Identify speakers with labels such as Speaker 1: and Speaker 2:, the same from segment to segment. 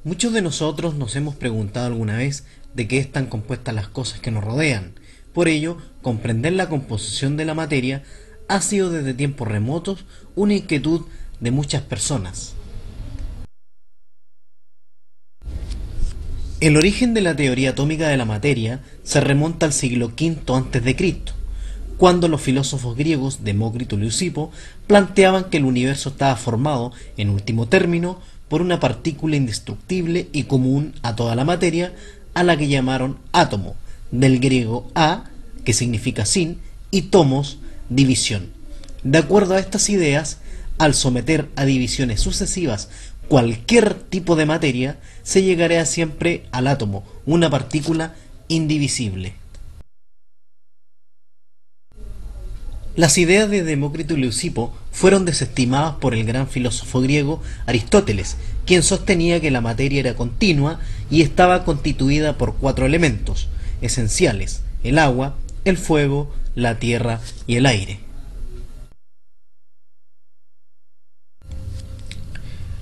Speaker 1: Muchos de nosotros nos hemos preguntado alguna vez de qué están compuestas las cosas que nos rodean. Por ello, comprender la composición de la materia ha sido desde tiempos remotos una inquietud de muchas personas. El origen de la teoría atómica de la materia se remonta al siglo V a.C., cuando los filósofos griegos Demócrito y Leucipo planteaban que el universo estaba formado, en último término, por una partícula indestructible y común a toda la materia, a la que llamaron átomo, del griego a, que significa sin, y tomos, división. De acuerdo a estas ideas, al someter a divisiones sucesivas cualquier tipo de materia, se llegaría siempre al átomo, una partícula indivisible. Las ideas de Demócrito y Leucipo fueron desestimadas por el gran filósofo griego Aristóteles, quien sostenía que la materia era continua y estaba constituida por 4 elementos esenciales: el agua, el fuego, la tierra y el aire.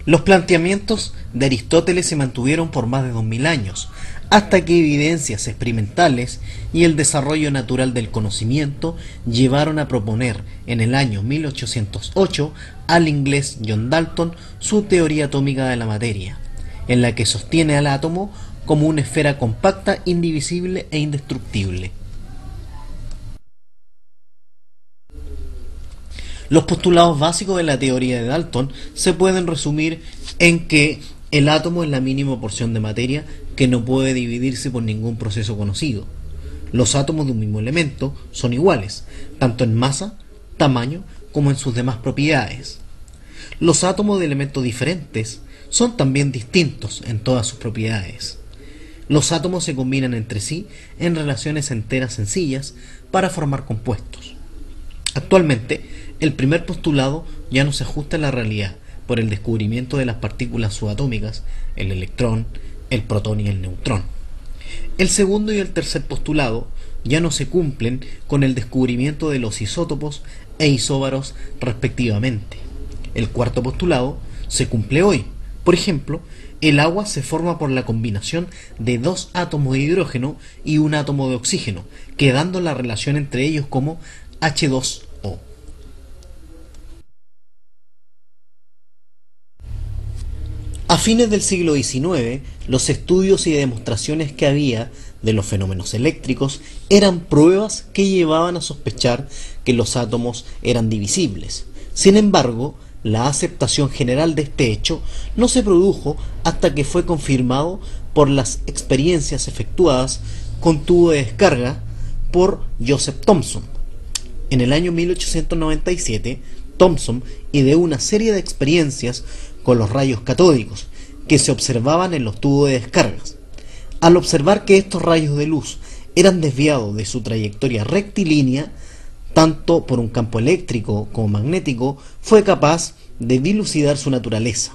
Speaker 1: Los planteamientos de Aristóteles se mantuvieron por más de 2000 años, hasta que evidencias experimentales y el desarrollo natural del conocimiento llevaron a proponer en el año 1808 al inglés John Dalton su teoría atómica de la materia, en la que sostiene al átomo como una esfera compacta, indivisible e indestructible. Los postulados básicos de la teoría de Dalton se pueden resumir en que el átomo es la mínima porción de materia que no puede dividirse por ningún proceso conocido. Los átomos de un mismo elemento son iguales, tanto en masa, tamaño, como en sus demás propiedades. Los átomos de elementos diferentes son también distintos en todas sus propiedades. Los átomos se combinan entre sí en relaciones enteras sencillas para formar compuestos. Actualmente, el primer postulado ya no se ajusta a la realidad por el descubrimiento de las partículas subatómicas, el electrón, el protón y el neutrón. El segundo y el tercer postulado ya no se cumplen con el descubrimiento de los isótopos e isóbaros respectivamente. El cuarto postulado se cumple hoy. Por ejemplo, el agua se forma por la combinación de 2 átomos de hidrógeno y un átomo de oxígeno, quedando la relación entre ellos como H2O. A fines del siglo XIX, los estudios y demostraciones que había de los fenómenos eléctricos eran pruebas que llevaban a sospechar que los átomos eran divisibles. Sin embargo, la aceptación general de este hecho no se produjo hasta que fue confirmado por las experiencias efectuadas con tubo de descarga por Joseph Thomson. En el año 1897, Thomson ideó una serie de experiencias con los rayos catódicos que se observaban en los tubos de descargas. Al observar que estos rayos de luz eran desviados de su trayectoria rectilínea, tanto por un campo eléctrico como magnético, fue capaz de dilucidar su naturaleza.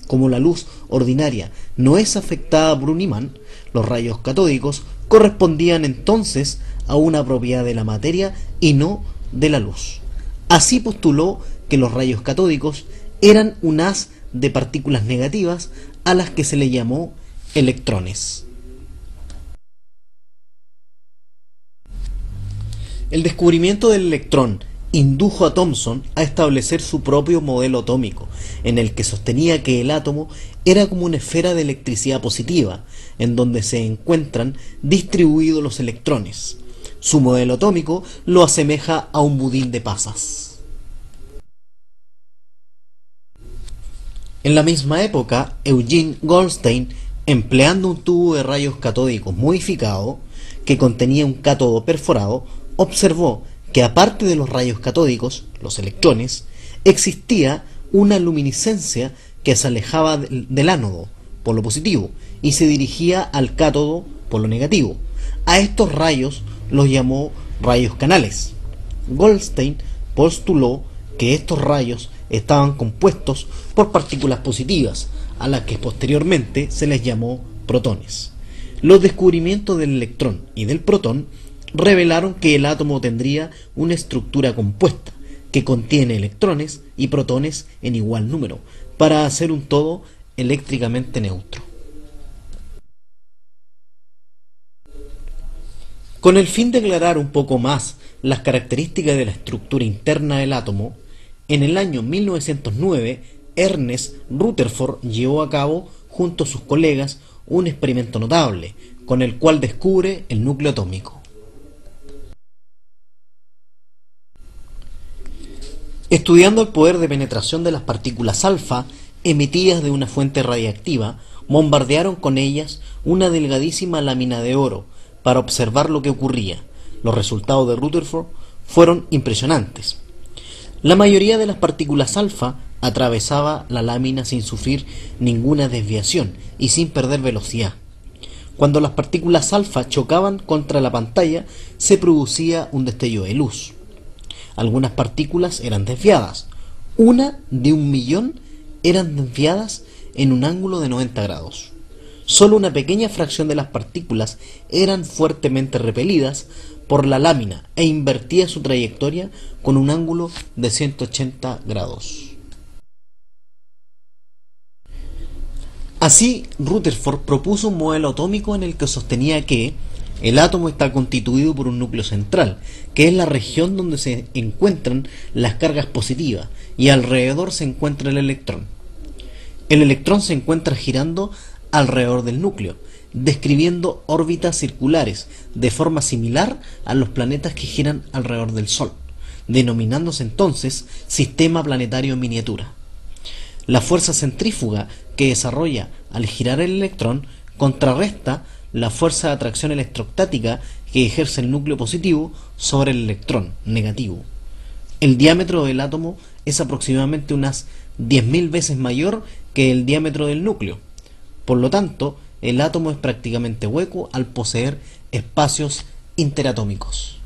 Speaker 1: Como la luz ordinaria no es afectada por un imán, los rayos catódicos correspondían entonces a una propiedad de la materia y no de la luz. Así postuló que los rayos catódicos eran un haz de partículas negativas a las que se le llamó electrones. El descubrimiento del electrón indujo a Thomson a establecer su propio modelo atómico, en el que sostenía que el átomo era como una esfera de electricidad positiva, en donde se encuentran distribuidos los electrones. Su modelo atómico lo asemeja a un budín de pasas. En la misma época, Eugene Goldstein, empleando un tubo de rayos catódicos modificado, que contenía un cátodo perforado, observó que aparte de los rayos catódicos, los electrones, existía una luminiscencia que se alejaba del ánodo, polo positivo, y se dirigía al cátodo, polo negativo. A estos rayos los llamó rayos canales. Goldstein postuló que estos rayos estaban compuestos por partículas positivas, a las que posteriormente se les llamó protones. Los descubrimientos del electrón y del protón revelaron que el átomo tendría una estructura compuesta, que contiene electrones y protones en igual número, para hacer un todo eléctricamente neutro. Con el fin de aclarar un poco más las características de la estructura interna del átomo, en el año 1909 Ernest Rutherford llevó a cabo, junto a sus colegas, un experimento notable, con el cual descubre el núcleo atómico. Estudiando el poder de penetración de las partículas alfa emitidas de una fuente radiactiva, bombardearon con ellas una delgadísima lámina de oro para observar lo que ocurría. Los resultados de Rutherford fueron impresionantes. La mayoría de las partículas alfa atravesaba la lámina sin sufrir ninguna desviación y sin perder velocidad. Cuando las partículas alfa chocaban contra la pantalla, se producía un destello de luz. Algunas partículas eran desviadas. Una de 1.000.000 eran desviadas en un ángulo de 90 grados. Solo una pequeña fracción de las partículas eran fuertemente repelidas por la lámina e invertía su trayectoria con un ángulo de 180 grados. Así, Rutherford propuso un modelo atómico en el que sostenía que el átomo está constituido por un núcleo central, que es la región donde se encuentran las cargas positivas, y alrededor se encuentra el electrón. El electrón se encuentra girando alrededor del núcleo, describiendo órbitas circulares de forma similar a los planetas que giran alrededor del Sol, denominándose entonces sistema planetario en miniatura. La fuerza centrífuga que desarrolla al girar el electrón contrarresta la fuerza de atracción electrostática que ejerce el núcleo positivo sobre el electrón negativo. El diámetro del átomo es aproximadamente unas 10.000 veces mayor que el diámetro del núcleo. Por lo tanto, el átomo es prácticamente hueco al poseer espacios interatómicos.